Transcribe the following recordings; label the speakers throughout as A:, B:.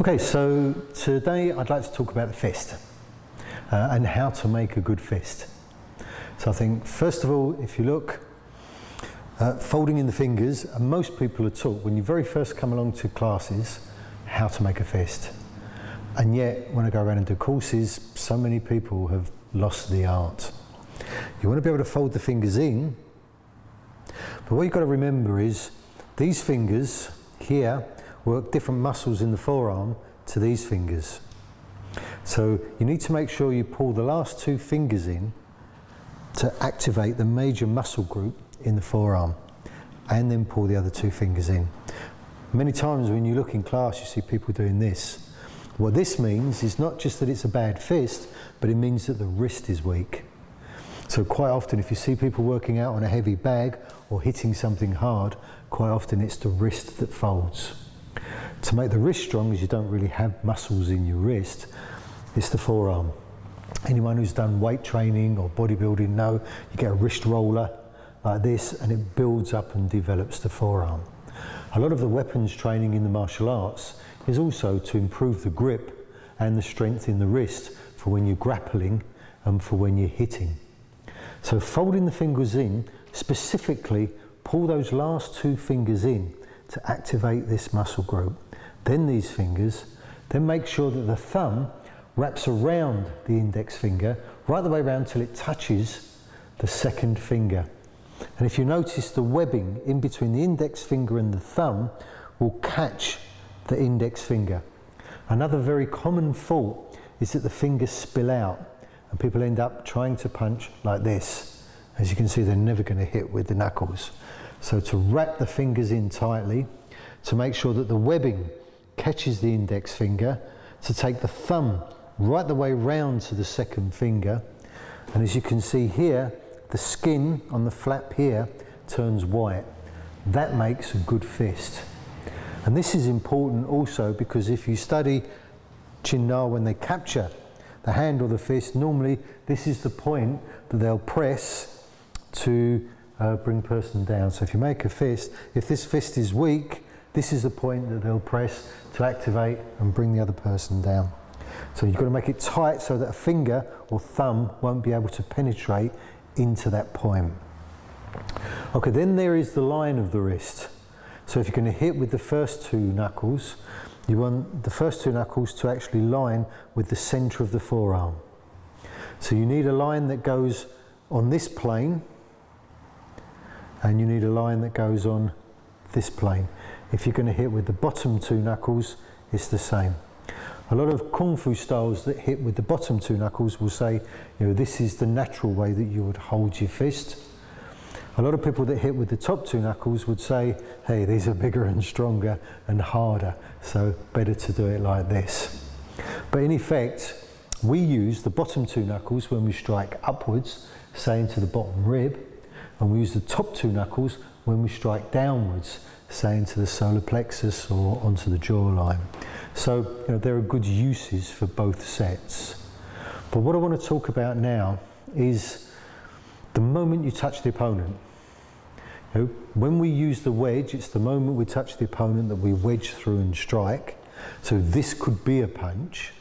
A: Okay, so today I'd like to talk about the fist and how to make a good fist. So I think first of all, if you look, folding in the fingers, and most people are taught when you very first come along to classes how to make a fist. And yet when I go around and do courses, so many people have lost the art. You want to be able to fold the fingers in, but what you've got to remember is these fingers here work different muscles in the forearm to these fingers. So you need to make sure you pull the last two fingers in to activate the major muscle group in the forearm, and then pull the other two fingers in. Many times when you look in class you see people doing this. What this means is not just that it's a bad fist, but it means that the wrist is weak. So quite often if you see people working out on a heavy bag or hitting something hard, quite often it's the wrist that folds. To make the wrist strong, as you don't really have muscles in your wrist, it's the forearm. Anyone who's done weight training or bodybuilding know you get a wrist roller like this and it builds up and develops the forearm. A lot of the weapons training in the martial arts is also to improve the grip and the strength in the wrist for when you're grappling and for when you're hitting. So folding the fingers in, specifically pull those last two fingers in to activate this muscle group. Then these fingers, then make sure that the thumb wraps around the index finger right the way around till it touches the second finger. And if you notice, the webbing in between the index finger and the thumb will catch the index finger. Another very common fault is that the fingers spill out and people end up trying to punch like this. As you can see, they're never going to hit with the knuckles. So to wrap the fingers in tightly, to make sure that the webbing catches the index finger, to take the thumb right the way round to the second finger, and as you can see here, the skin on the flap here turns white. That makes a good fist. And this is important also because if you study Chin Na, when they capture the hand or the fist, normally this is the point that they'll press to bring a person down. So if you make a fist, if this fist is weak, this is the point that they'll press to activate and bring the other person down. So you've got to make it tight so that a finger or thumb won't be able to penetrate into that point. Okay, then there is the line of the wrist. So if you're going to hit with the first two knuckles, you want the first two knuckles to actually line with the centre of the forearm. So you need a line that goes on this plane, and you need a line that goes on this plane. If you're going to hit with the bottom two knuckles, it's the same. A lot of Kung Fu styles that hit with the bottom two knuckles will say, you know, this is the natural way that you would hold your fist. A lot of people that hit with the top two knuckles would say, hey, these are bigger and stronger and harder, so better to do it like this. But in effect, we use the bottom two knuckles when we strike upwards, say into the bottom rib, and we use the top two knuckles when we strike downwards, say into the solar plexus or onto the jawline. So you know, there are good uses for both sets. But what I want to talk about now is the moment you touch the opponent. You know, when we use the wedge, it's the moment we touch the opponent that we wedge through and strike. So this could be a punch.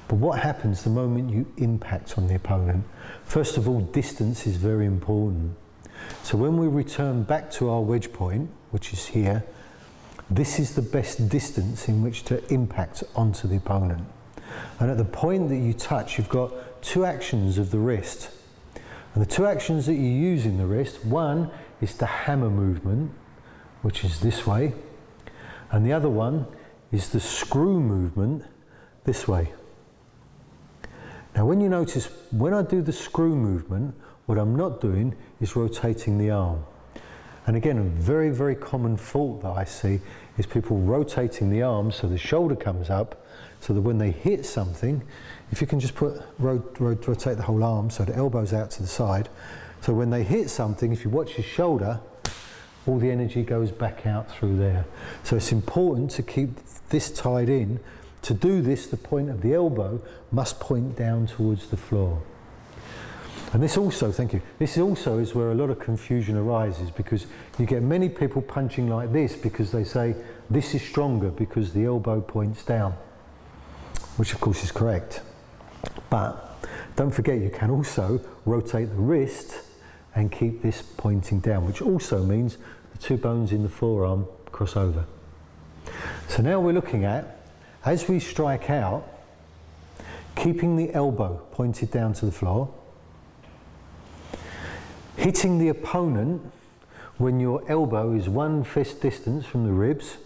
A: But what happens the moment you impact on the opponent? First of all, distance is very important. So when we return back to our wedge point, which is here, this is the best distance in which to impact onto the opponent. And at the point that you touch, you've got two actions of the wrist. And the two actions that you use in the wrist, one is the hammer movement, which is this way, and the other one is the screw movement this way. Now when you notice, when I do the screw movement, what I'm not doing is rotating the arm. And again, a very, very common fault that I see is people rotating the arm so the shoulder comes up, so that when they hit something, if you can just rotate the whole arm so the elbow's out to the side, so when they hit something, if you watch your shoulder, all the energy goes back out through there. So it's important to keep this tied in. To do this, the point of the elbow must point down towards the floor. And this also, thank you, this also is where a lot of confusion arises, because you get many people punching like this because they say, this is stronger because the elbow points down, which of course is correct. But don't forget, you can also rotate the wrist and keep this pointing down, which also means the two bones in the forearm cross over. So now we're looking at, as we strike out, keeping the elbow pointed down to the floor, hitting the opponent when your elbow is 1 fist distance from the ribs,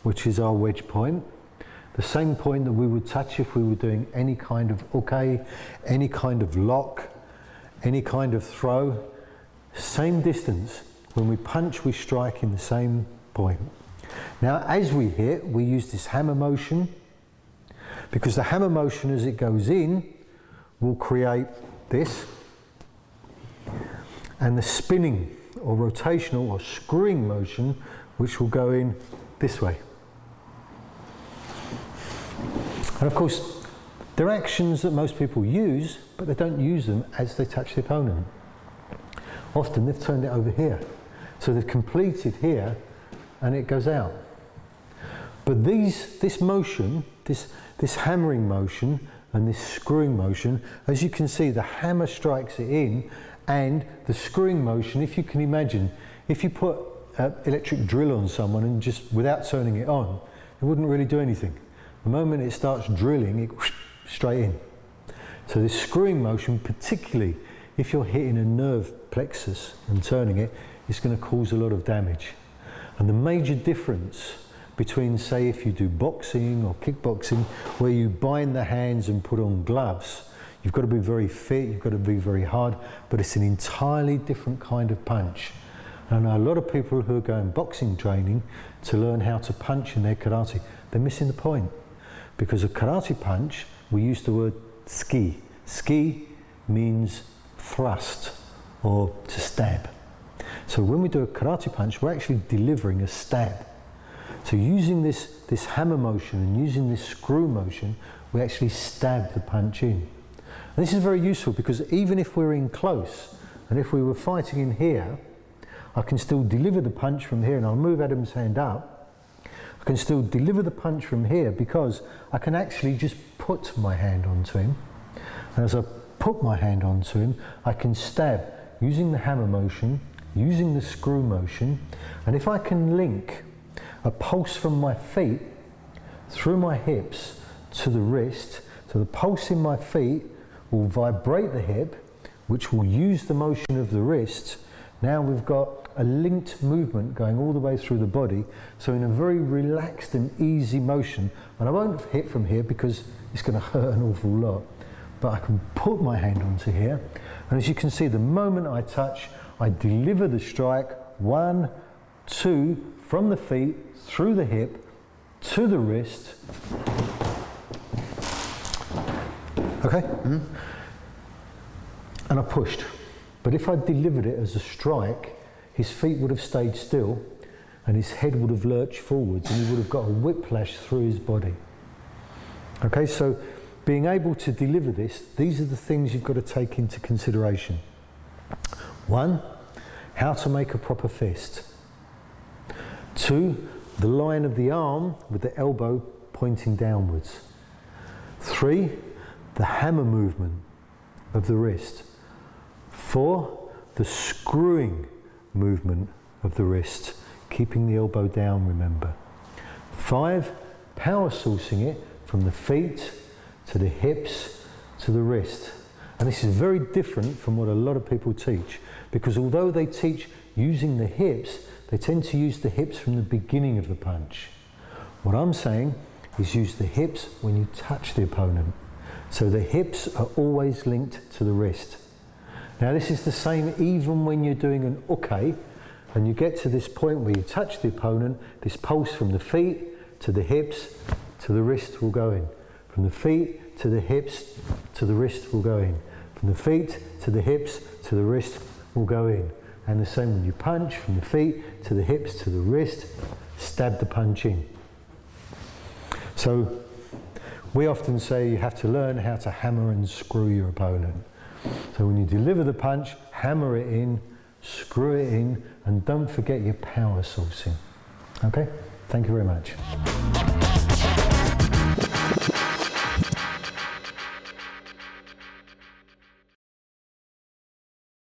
A: which is our wedge point, the same point that we would touch if we were doing any kind of uke, any kind of lock, any kind of throw, same distance. When we punch, we strike in the same point. Now, as we hit, we use this hammer motion, because the hammer motion as it goes in will create this, and the spinning or rotational or screwing motion, which will go in this way. And of course, they're actions that most people use, but they don't use them as they touch the opponent. Often they've turned it over here. So they've completed here and it goes out. But this motion, this hammering motion and this screwing motion, as you can see, the hammer strikes it in, and the screwing motion, if you can imagine, if you put an electric drill on someone and just without turning it on, it wouldn't really do anything. The moment it starts drilling, it straight in. So this screwing motion, particularly if you're hitting a nerve plexus and turning it, it's going to cause a lot of damage. And the major difference between, say, if you do boxing or kickboxing, where you bind the hands and put on gloves, you've got to be very fit, you've got to be very hard, but it's an entirely different kind of punch. And I know a lot of people who are going boxing training to learn how to punch in their karate, they're missing the point. Because a karate punch, we use the word ski. Ski means thrust or to stab. So when we do a karate punch, we're actually delivering a stab. So using this hammer motion and using this screw motion, we actually stab the punch in. And this is very useful because even if we're in close, and if we were fighting in here, I can still deliver the punch from here, and I'll move Adam's hand up. I can still deliver the punch from here because I can actually just put my hand onto him. And as I put my hand onto him, I can stab using the hammer motion, using the screw motion, and if I can link a pulse from my feet through my hips to the wrist, so the pulse in my feet will vibrate the hip, which will use the motion of the wrist. Now we've got a linked movement going all the way through the body, so in a very relaxed and easy motion. And I won't hit from here because it's going to hurt an awful lot, but I can put my hand onto here, and as you can see, the moment I touch, I deliver the strike, 1, 2, from the feet, through the hip, to the wrist. Okay? Mm-hmm. And I pushed. But if I delivered it as a strike, his feet would have stayed still and his head would have lurched forwards and he would have got a whiplash through his body. Okay, so being able to deliver this, these are the things you've got to take into consideration. 1, how to make a proper fist. 2, the line of the arm with the elbow pointing downwards. 3, the hammer movement of the wrist. 4, the screwing movement of the wrist, keeping the elbow down, remember. 5, power sourcing it from the feet to the hips to the wrist. And this is very different from what a lot of people teach, because although they teach using the hips, they tend to use the hips from the beginning of the punch. What I'm saying is use the hips when you touch the opponent. So the hips are always linked to the wrist. Now this is the same even when you're doing an uke and you get to this point where you touch the opponent, this pulse from the feet to the hips to the wrist will go in. From the feet to the hips to the wrist will go in. From the feet to the hips to the wrist will go in. And the same when you punch, from the feet to the hips to the wrist, stab the punch in. So we often say you have to learn how to hammer and screw your opponent. So when you deliver the punch, hammer it in, screw it in, and don't forget your power sourcing. Okay? Thank you very much.